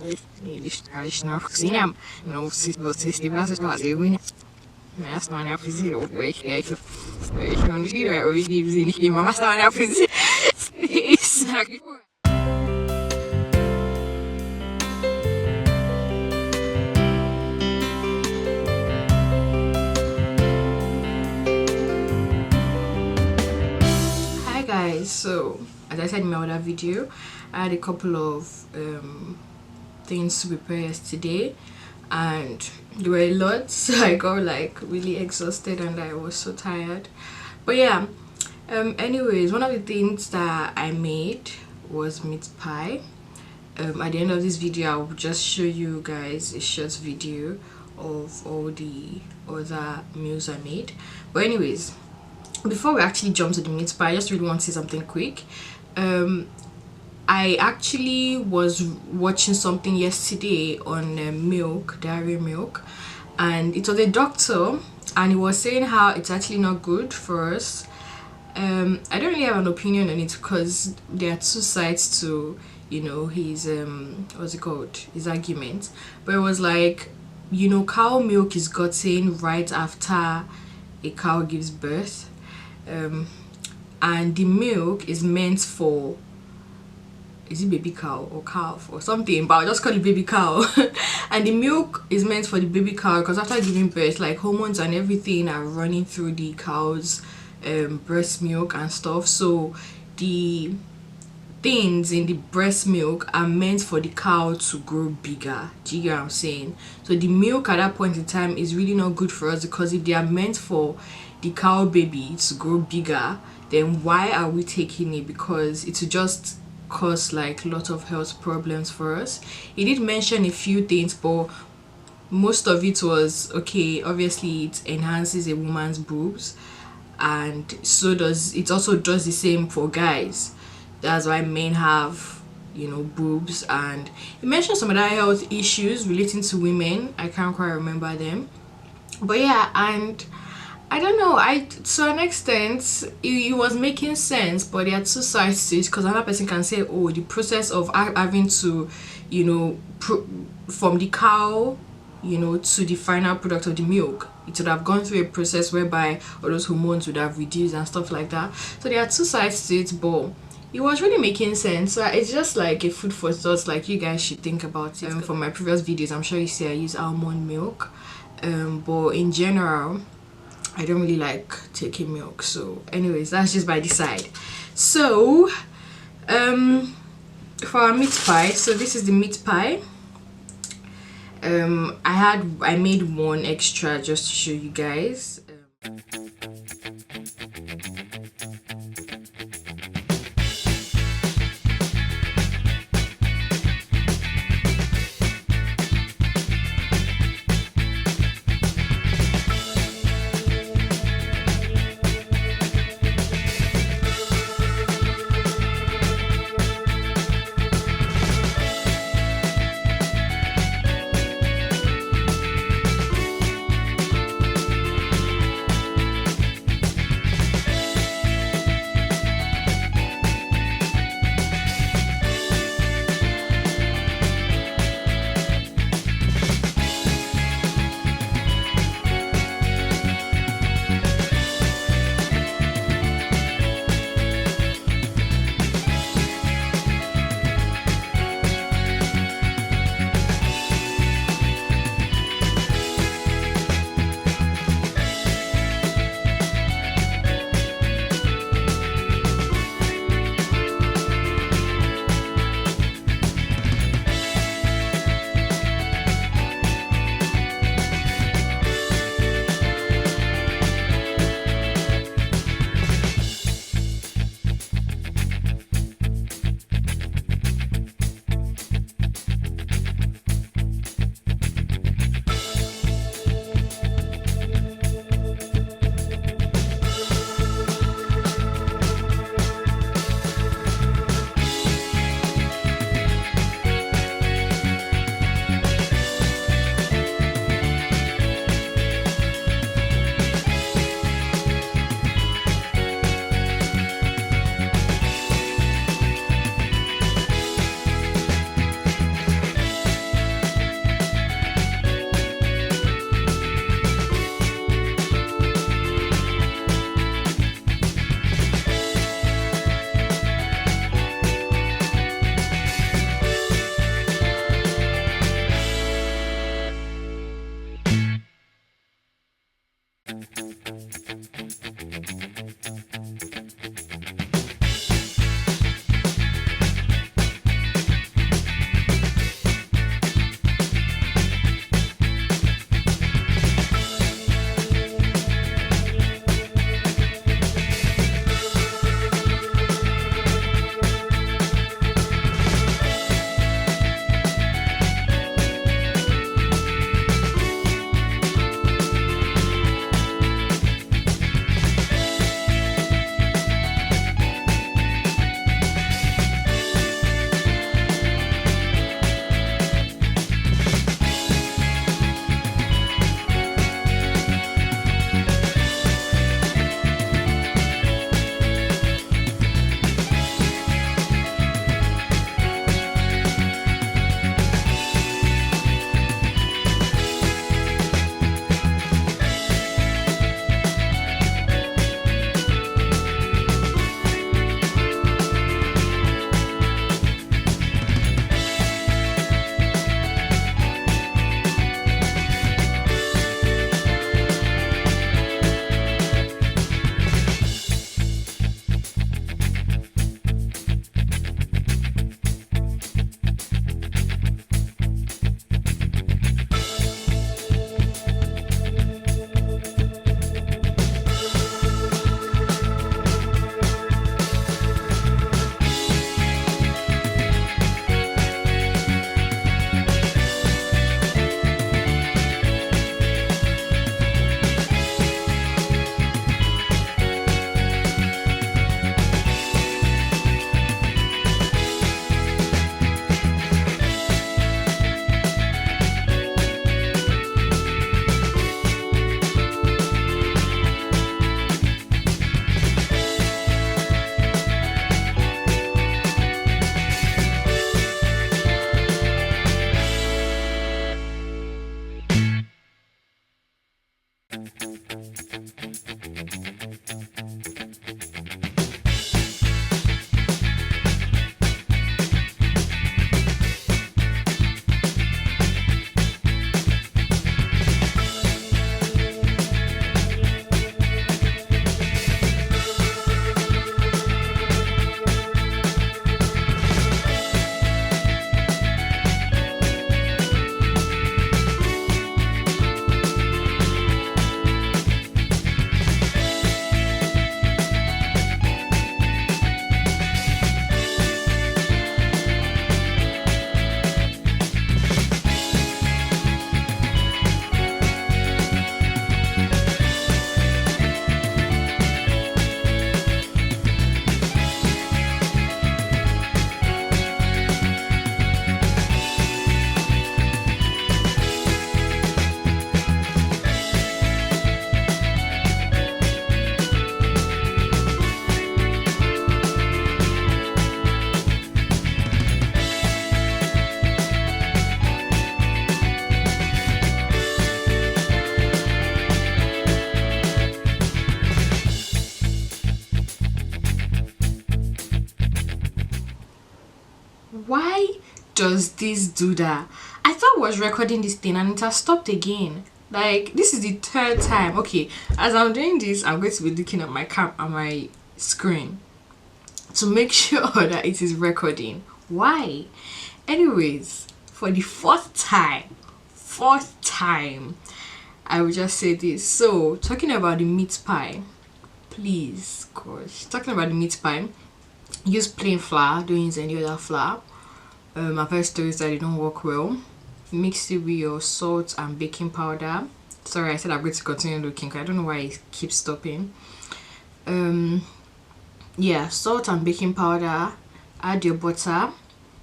eles não cozinham, não se vocês tivessem fazer erst mal auf sie ich kann nicht wieder, aber ich liebe sie nicht immer, was da auf sie ich sag ich Hi guys, so as I said in my other video, I had a couple of things to prepare yesterday and there were a lot, so I got like really exhausted and I was so tired. But yeah, anyways, one of the things that I made was meat pie. At the end of this video, I'll just show you guys a short video of all the other meals I made. But anyways, before we actually jump to the meat pie, I just really want to say something quick. I actually was watching something yesterday on dairy milk, and it was a doctor and he was saying how it's actually not good for us. I don't really have an opinion on it because there are two sides to, you know, his what's it called, his argument. But it was like, you know, cow milk is gotten right after a cow gives birth, and the milk is meant for, is it baby cow or calf or something, but I'll just call it baby cow. And the milk is meant for the baby cow because after giving birth, like hormones and everything are running through the cow's breast milk and stuff, so the things in the breast milk are meant for the cow to grow bigger. Do you get what I'm saying? So the milk at that point in time is really not good for us, because if they are meant for the cow baby to grow bigger, then why are we taking it? Because it will just cause like a lot of health problems for us. He did mention a few things, but most of it was okay. Obviously it enhances a woman's boobs, and so does it also does the same for guys. That's why men have, you know, boobs. And he mentioned some other health issues relating to women. I can't quite remember them, but yeah. And I don't know, to an extent it was making sense, but there are two sides to it, because another person can say, oh, the process of having to, you know, from the cow, you know, to the final product of the milk, it would have gone through a process whereby all those hormones would have reduced and stuff like that. So there are two sides to it, but it was really making sense. So it's just like a food for thought, like you guys should think about it. From my previous videos, I'm sure you see I use almond milk, but in general I don't really like taking milk. So anyways, that's just by the side. So for our meat pie, so this is the meat pie. I made one extra just to show you guys. does this do that? I thought I was recording this thing and it has stopped again. Like, this is the third time. Okay, as I'm doing this, I'm going to be looking at my screen to make sure that it is recording. Why? Anyways, for the fourth time, I will just say this. So, talking about the meat pie, please, gosh, talking about the meat pie, use plain flour, don't use any other flour. I've heard stories that they don't work well. Mix it with your salt and baking powder. Sorry, I said I'm going to continue looking because I don't know why it keeps stopping. Yeah, salt and baking powder. Add your butter.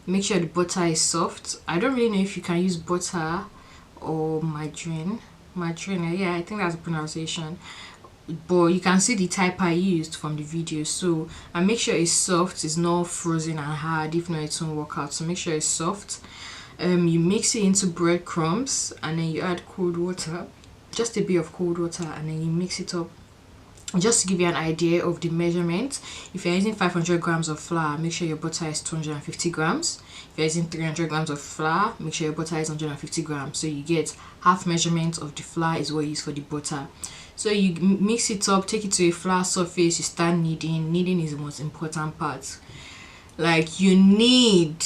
Make sure the butter is soft. I don't really know if you can use butter or margarine. Margarine, yeah, I think that's the pronunciation. But you can see the type I used from the video. So, and make sure it's soft, it's not frozen and hard. If not, it won't work out. So make sure it's soft. You mix it into breadcrumbs and then you add cold water, just a bit of cold water, and then you mix it up. Just to give you an idea of the measurement, if you're using 500 grams of flour, make sure your butter is 250 grams. If you're using 300 grams of flour, make sure your butter is 150 grams. So you get half measurement of the flour is what you use for the butter. So you mix it up, take it to a flat surface, you start kneading. Kneading is the most important part. Like, you need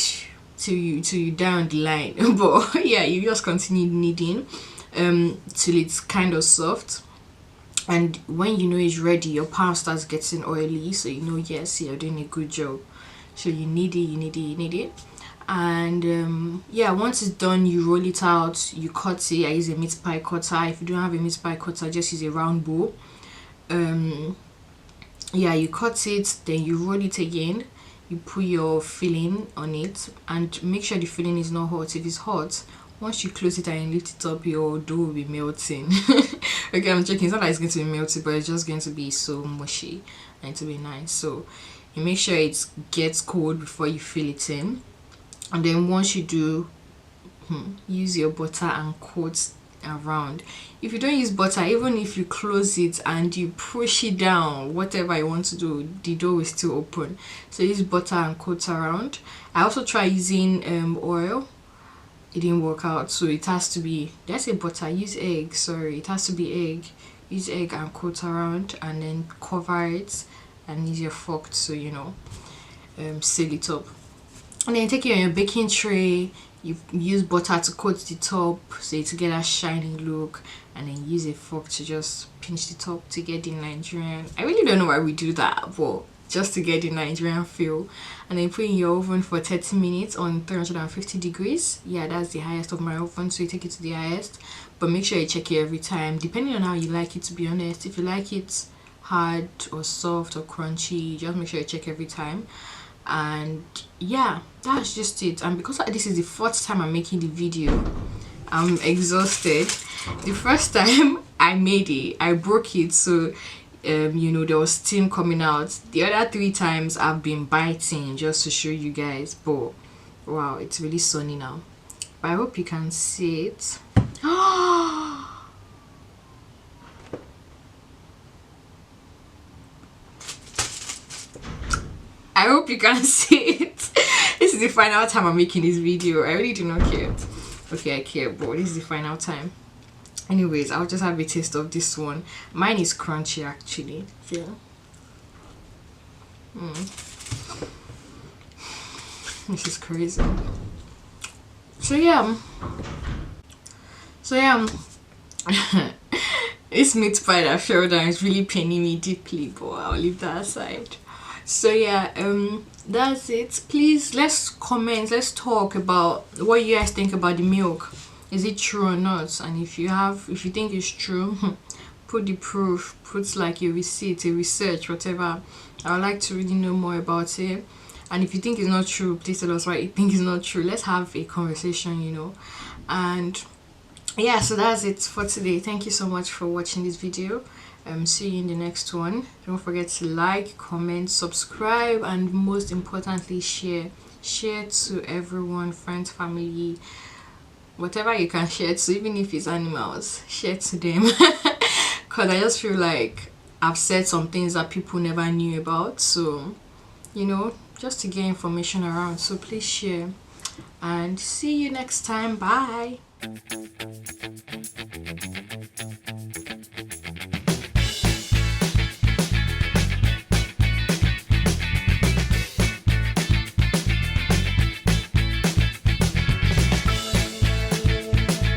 to down the line, but yeah, you just continue kneading till it's kind of soft. And when you know it's ready, your pan starts getting oily, so you know, yes, you're doing a good job. So you knead it, and yeah, once it's done, you roll it out, you cut it. I use a meat pie cutter. If you don't have a meat pie cutter, just use a round bowl. Yeah, you cut it, then you roll it again. You put your filling on it and make sure the filling is not hot. If it's hot, once you close it and lift it up, your dough will be melting. Okay, I'm checking. It's not like it's going to be melted, but it's just going to be so mushy and to be nice. So you make sure it gets cold before you fill it in, and then once you do, use your butter and coat around. If you don't use butter, even if you close it and you push it down, whatever you want to do, the dough is still open. So use butter and coat around. I also try using oil. It didn't work out, so it has to be, did I say butter? Use egg, sorry, it has to be egg. Use egg and coat around, and then cover it and use your fork to, you know, seal it up. And then take it on your baking tray. You use butter to coat the top so you get a shiny look, and then use a fork to just pinch the top to get the Nigerian. I really don't know why we do that, but just to get the Nigerian feel. And then put in your oven for 30 minutes on 350 degrees. Yeah, that's the highest of my oven, so you take it to the highest, but make sure you check it every time depending on how you like it, to be honest. If you like it hard or soft or crunchy, just make sure you check every time. And yeah, that's just it. And because this is the fourth time I'm making the video, I'm exhausted. The first time I made it, I broke it, so you know, there was steam coming out. The other 3 times I've been biting just to show you guys, but wow, it's really sunny now. But I hope you can see it. I hope you can see it. This is the final time I'm making this video. I really do not care. Okay, I care, but this is the final time. Anyways, I'll just have a taste of this one. Mine is crunchy, actually. Yeah. This is crazy. So yeah. This meat pie that fell down is really paining me deeply, but I'll leave that aside. So yeah, that's it. Please, let's comment, let's talk about what you guys think about the milk. Is it true or not? And if you think it's true, put the proof, put like a receipt, a research, whatever. I would like to really know more about it. And if you think it's not true, please tell us why you think it's not true. Let's have a conversation, you know. And yeah, so that's it for today. Thank you so much for watching this video. See you in the next one. Don't forget to like, comment, subscribe, and most importantly, share to everyone, friends, family, whatever you can share to, even if it's animals, share to them. Because I just feel like I've said some things that people never knew about, so you know, just to get information around. So please share. and see you next time. Bye.